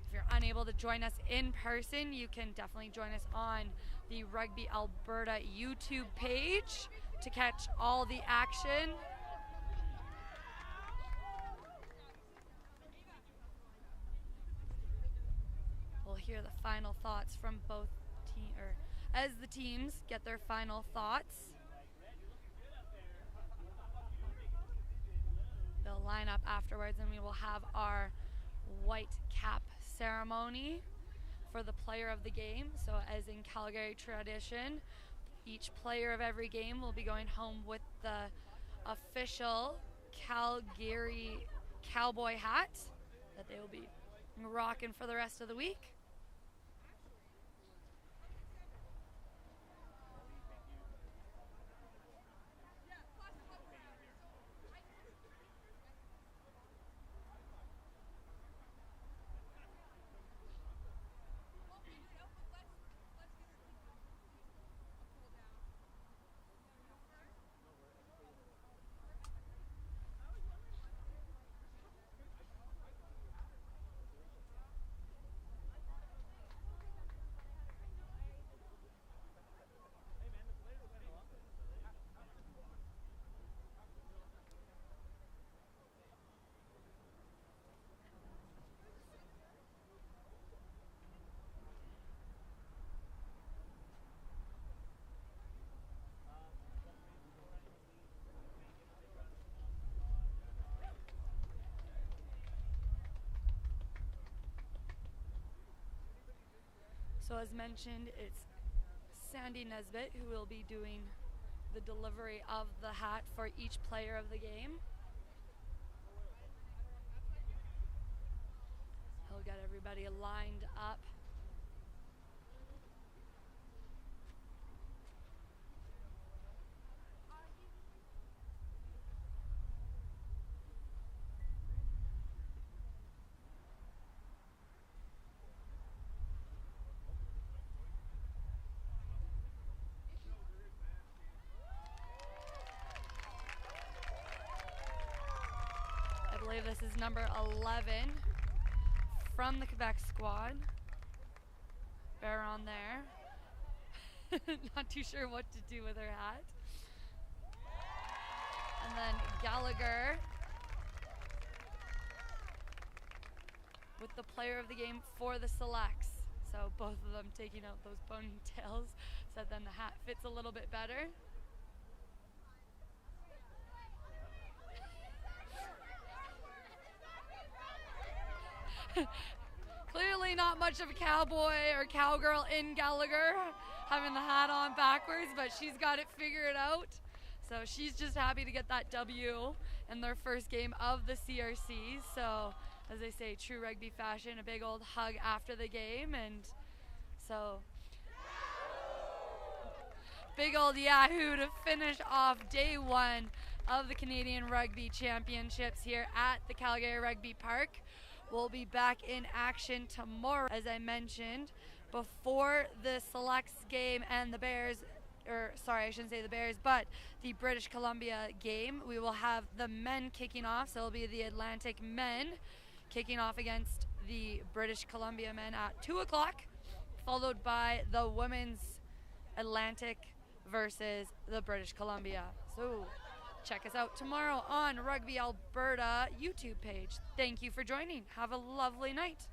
Speaker 1: If you're unable to join us in person, you can definitely join us on the Rugby Alberta YouTube page to catch all the action. We'll hear the final thoughts from both teams, or as the teams get their final thoughts. They'll line up afterwards, and we will have our white cap ceremony for the player of the game. So as in Calgary tradition, each player of every game will be going home with the official Calgary cowboy hat that they will be rocking for the rest of the week. So as mentioned, it's Sandy Nesbitt who will be doing the delivery of the hat for each player of the game. He'll get everybody lined up. believe this is number 11 from the Quebec squad. Bear on there. Not too sure what to do with her hat. And then Gallagher with the player of the game for the selects. So both of them taking out those ponytails so then the hat fits a little bit better. Clearly not much of a cowboy or cowgirl in Gallagher, having the hat on backwards, but she's got it figured out. So she's just happy to get that W in their first game of the CRC. So as they say, true rugby fashion, a big old hug after the game. And so big old yahoo to finish off day one of the Canadian Rugby Championships here at the Calgary Rugby Park. We'll be back in action tomorrow, as I mentioned, before the Selects game and the Bears, or sorry, I shouldn't say the Bears, but the British Columbia game. We will have the men kicking off, so it'll be the Atlantic men kicking off against the British Columbia men at 2 o'clock, followed by the women's Atlantic versus the British Columbia. So check us out tomorrow on Rugby Alberta YouTube page. Thank you for joining. Have a lovely night.